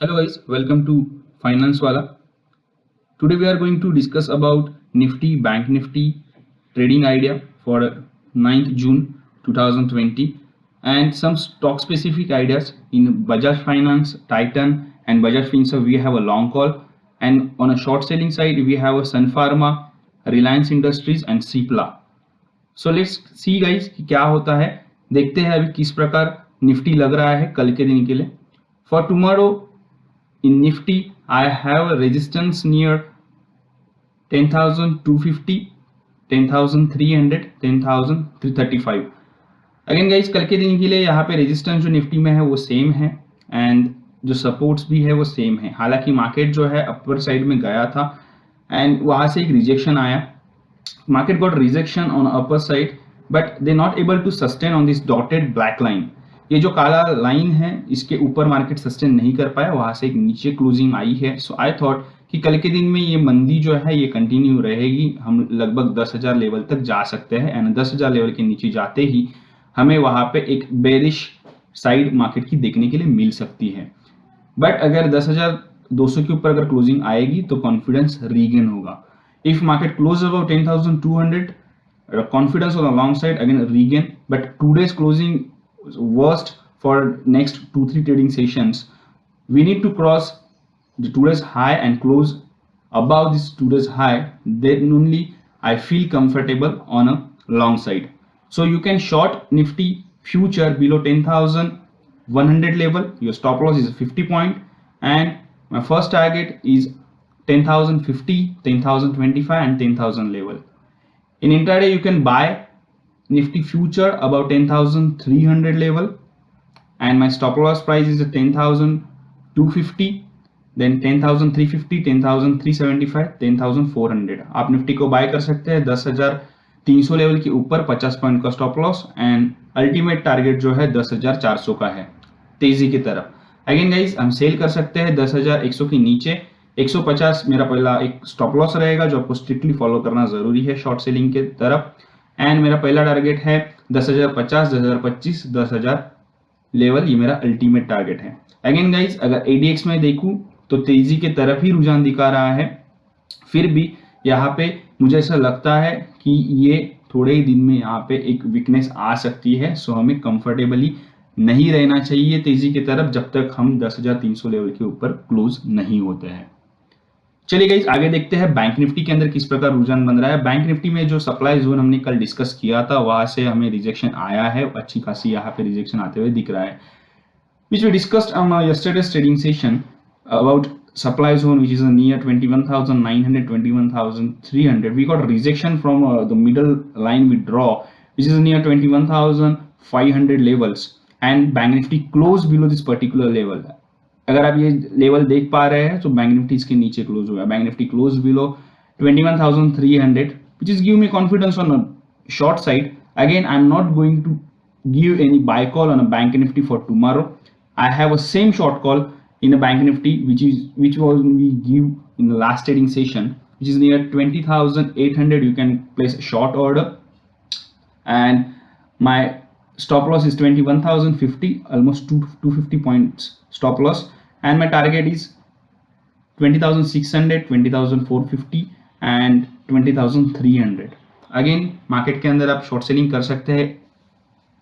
Hello guys, welcome to Finance Wala. Today we are going to discuss about Nifty Bank Nifty trading idea for 9th June 2020 and some stock specific ideas in Bajaj Finance, Titan and Bajaj Finserv. We have a long call, and on a short selling side we have a Sun Pharma, Reliance Industries and Cipla. So let's see guys कि क्या होता है, देखते हैं अभी किस प्रकार Nifty लग रहा है कल के दिन के लिए. For tomorrow in Nifty, I have a resistance near 10,250, 10,300, 10,335. Again guys कल के दिन के लिए यहाँ पे रेजिस्टेंस जो निफ्टी में है वो सेम है एंड जो सपोर्ट्स भी है वो सेम है. हालांकि मार्केट जो है अपर साइड में गया था एंड वहाँ से एक रिजेक्शन आया. Market got rejection on upper side but they not able to sustain on this dotted black line. ये जो काला लाइन है इसके ऊपर मार्केट सस्टेन नहीं कर पाया, वहां से एक नीचे क्लोजिंग आई है. सो आई थॉट कि कल के दिन में ये मंदी जो है ये कंटिन्यू रहेगी, हम लगभग 10,000 लेवल तक जा सकते हैं एंड 10,000 लेवल के नीचे जाते ही हमें वहां पे एक बेरिश साइड मार्केट की देखने के लिए मिल सकती है. बट अगर 10,200 के ऊपर अगर क्लोजिंग आएगी तो कॉन्फिडेंस रीगेन होगा. If market close about 10,200, confidence on the long side again regain. But today's closing worst for next 2-3 trading sessions. We need to cross the today's high and close above this today's high, then only I feel comfortable on a long side. So you can short Nifty future below 10,100 level. Your stop loss is 50 point and my first target is 10,050, 10,025 and 10,000 level. In intraday you can buy Nifty future about 10,300 level and my stop loss price is 10,250, then 10,350, 10,375, 10,400. आप Nifty को bye कर सकते हैं 10,300 level के ऊपर 50 point का stop loss and ultimate target जो है 10,400 का है तेजी की तरफ. अगेन गाइज हम सेल कर सकते हैं 10,100 के नीचे. 150 मेरा पहला एक स्टॉप लॉस रहेगा जो आपको स्ट्रिक्टली फॉलो करना जरूरी है शॉर्ट सेलिंग के तरफ. एंड मेरा पहला टारगेट है 10,050, 10,025, 10,000 लेवल, ये मेरा अल्टीमेट टारगेट है. अगेन गाइज अगर एडीएक्स में देखूं तो तेजी के तरफ ही रुझान दिखा रहा है, फिर भी यहाँ पे मुझे ऐसा लगता है कि ये थोड़े ही दिन में यहाँ पे एक वीकनेस आ सकती है. सो हमें कंफर्टेबली नहीं रहना चाहिए तेजी की तरफ जब तक हम 10,300 लेवल के ऊपर क्लोज नहीं होते हैं. चलिए गाइस आगे देखते हैं बैंक निफ्टी के अंदर किस प्रकार रुझान बन रहा है. बैंक निफ्टी में जो सप्लाई जोन हमने कल डिस्कस किया था वहां से हमें रिजेक्शन आया है, अच्छी खासी यहाँ पे रिजेक्शन आते हुए दिख रहा है. Which we discussed on yesterday's trading session about supply zone which is near 21,900, 21,300. We got rejection from the middle line we draw which is near 21,500 levels and bank nifty closed below this particular level. अगर आप ये level देख पा रहे हैं तो bank Nifty इसके नीचे क्लोज हुआ. Bank Nifty close below 21,300 which is give me confidence on a short side. Again I am not going to give any buy call on a bank nifty for tomorrow. I have a same short call in a bank nifty which was we give in the last trading session which is near 20,800. You can place a short order and my stop loss is 21,050, almost 250 points stop loss and my target is 20,600, 20,450 and 20,300. Again market के अंदर आप short selling कर सकते हैं.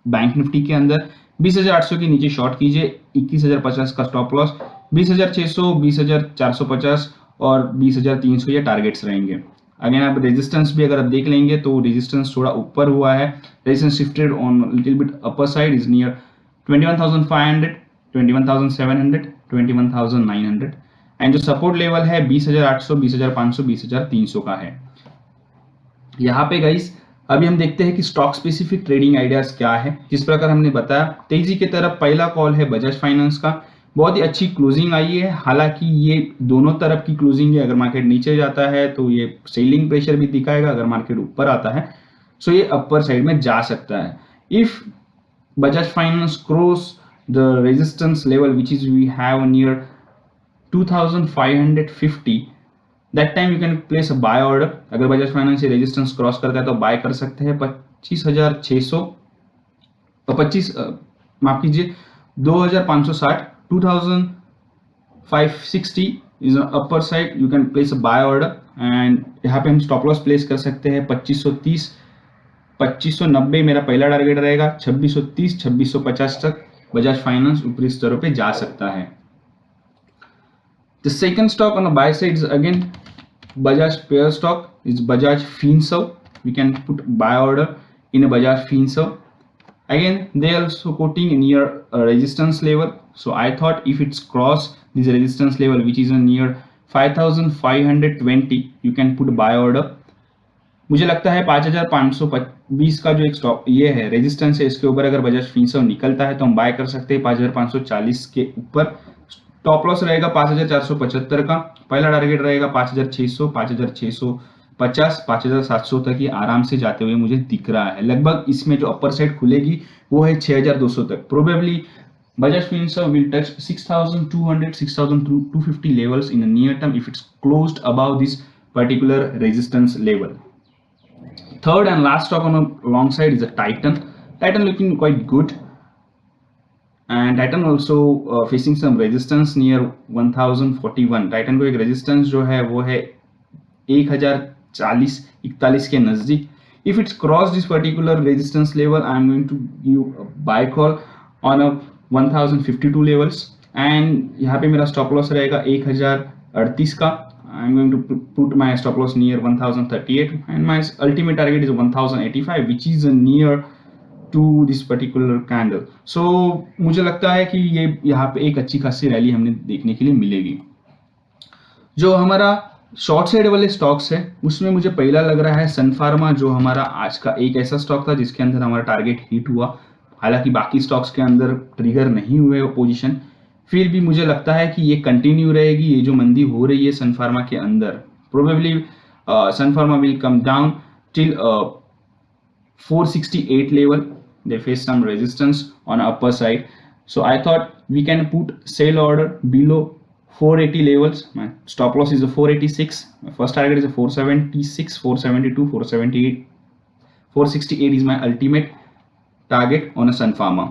Bank Nifty के अंदर 20,800 के नीचे शॉर्ट कीजिए, 21,050 का स्टॉप लॉस, 20,600, 20,450 और 20,300 ये टारगेट्स रहेंगे. अगेन आप रेजिस्टेंस भी अगर आप देख लेंगे तो रेजिस्टेंस थोड़ा ऊपर हुआ है. Resistance shifted on little bit upper side is near 21,500, 21,700, 21,900 and जो सपोर्ट लेवल है 20,800, 20,500, 20,300 का है. यहाँ पे गाइस अभी हम देखते हैं कि स्टॉक स्पेसिफिक ट्रेडिंग आइडियाज क्या है. जिस प्रकार हमने बताया तेजी की तरफ पहला कॉल है बजाज फाइनेंस का, बहुत ही अच्छी क्लोजिंग आई है. हालांकि ये दोनों तरफ की क्लोजिंग है, अगर मार्केट नीचे जाता है तो ये सेलिंग प्रेशर भी दिखाएगा, अगर मार्केट ऊपर आता है सो ये अपर साइड में जा सकता है. If Bajaj finance cross the resistance level which is we have near 2,550, that time you can place a buy order. अगर बजाज फाइनेंस ये रेजिस्टेंस क्रॉस करता है तो बाय कर सकते हैं 25,600 और 25 माफ कीजिए 2,560, 560 is upper side, you can place a buy order and यहाँ पे हम स्टॉप लॉस प्लेस कर सकते हैं 2530, 2590 मेरा पहला टारगेट रहेगा, 2630, 2650 तक बजाज फाइनेंस ऊपरी स्तरों पे जा सकता है। The second stock on the buy side is again Bajaj pair stock is Bajaj Finserv. We can put buy order in a Bajaj Finserv. Again, they are also quoting near a resistance level. So I thought if it's cross this resistance level, which is near 5520, you can put buy order. मुझे लगता है 5520 का जो एक stock ये है resistance है, इसके ऊपर अगर बजाज फिनसर्व निकलता है तो हम बाय कर सकते हैं 5540 के ऊपर। टॉप लॉस रहेगा 5475 का, पहला टारगेट रहेगा 5600, 5650, 5700 तक ये आराम से जाते हुए मुझे दिख रहा है। लगभग इसमें जो अपर साइड खुलेगी वो है 6200 तक। Probably Bajaj Finserv will touch 6200, 6250 levels in the near term if it's closed above this particular resistance level. Third and last stock on the long side is a Titan. Titan looking quite good, and Titan also facing some resistance near 1041. Titan को एक resistance जो है वो है 1040-41 के नजदीक। If it's crossed this particular resistance level, I'm going to give a buy call on a 1052 levels, and यहाँ पे मेरा stop loss रहेगा 1038 का। I'm going to put my stop loss near 1038, and my ultimate target is 1085, which is near to this particular candle. So मुझे लगता है कि ये यहाँ पे एक अच्छी खासी रैली हमने देखने के लिए मिलेगी। जो हमारा शॉर्ट साइड वाले स्टॉक्स है उसमें मुझे पहला लग रहा है सन फार्मा, जो हमारा आज का एक ऐसा स्टॉक था जिसके अंदर हमारा टारगेट हिट हुआ। हालांकि बाकी स्टॉक्स के अंदर ट्रिगर नहीं हुए वो पोजीशन, फिर भी मुझे लगता है कि ये कंटिन्यू रहेगी। ये जो मंदी हो रही है सन फार्मा के अंदर, probably Sun Pharma will come down till 468 level. They face some resistance on upper side, so I thought we can put sell order below 480 levels. My stop loss is a 486, my first target is a 476, 472, 478, 468 is my ultimate target on a Sun Pharma.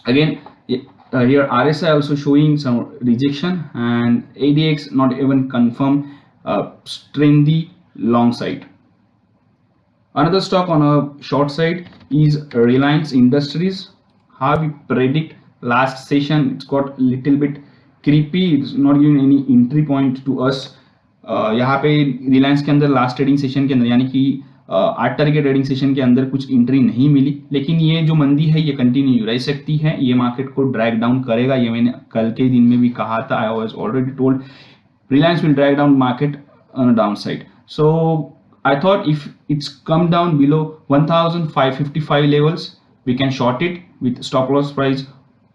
Again, here RSI also showing some rejection, and ADX not even confirm trend the long side. Another stock on a short side is Reliance Industries. How we predict last session, it's got little bit creepy, it's not giving any entry point to us. यहाँ पे रिलायंस के अंदर last trading session के अंदर यानी कि 8 तारीख के ट्रेडिंग सेशन के अंदर कुछ एंट्री नहीं मिली, लेकिन ये जो मंदी है ये कंटिन्यू रह सकती है, ये मार्केट को ड्रैग डाउन करेगा। ये मैंने कल के दिन में भी कहा था, I was already told Reliance will drag down market on a down side. So I thought if it's come down below 1555 levels, we can short it with stop loss price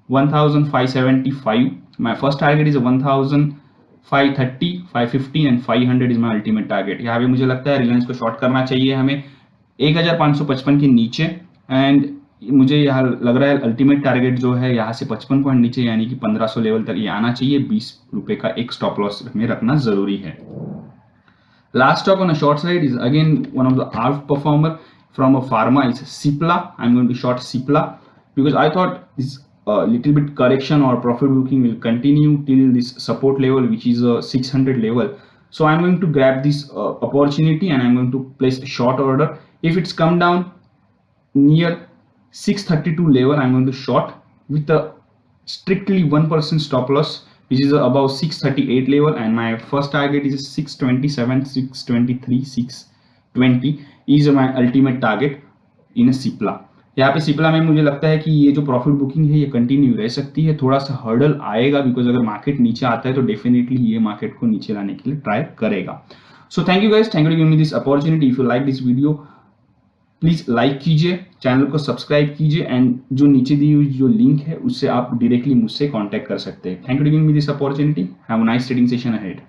1575. My first target is 1530, 515 and 500 is my ultimate target. यहाँ पे मुझे लगता है रिलायंस को short करना चाहिए हमें 1555 के नीचे, एंड मुझे यहाँ लग रहा है अल्टीमेट टारगेट जो है यहाँ से 55 पॉइंट नीचे यानी कि 1500 लेवल तक ये आना चाहिए। 20 रुपए का एक स्टॉप लॉस में रखना जरूरी है। Last stock on a short side is again one of the out performer from a pharma is Cipla. I'm going to short Cipla because I thought this little bit correction or profit booking will continue till this support level, which is a 600 level. So I'm going to grab this opportunity and I'm going to place a short order. If it's come down near 632 level, I'm going to short with a strictly 1% stop loss, which is above 638 level, and my first target is 627, 623, 620 is my ultimate target in a Cipla. यहाँ पे Cipla में मुझे लगता है कि ये जो profit booking है ये कंटिन्यू रह सकती है। थोड़ा सा हर्डल आएगा बिकॉज अगर मार्केट नीचे आता है तो डेफिनेटली ये मार्केट को नीचे लाने के लिए ट्राई करेगा। So thank you guys, thank you to give me this opportunity. If you like this video please like कीजिए, चैनल को सब्सक्राइब कीजिए, एंड जो नीचे दी हुई जो लिंक है उससे आप डायरेक्टली मुझसे कांटेक्ट कर सकते हैं। Thank you for giving me this opportunity. Have a nice trading session ahead.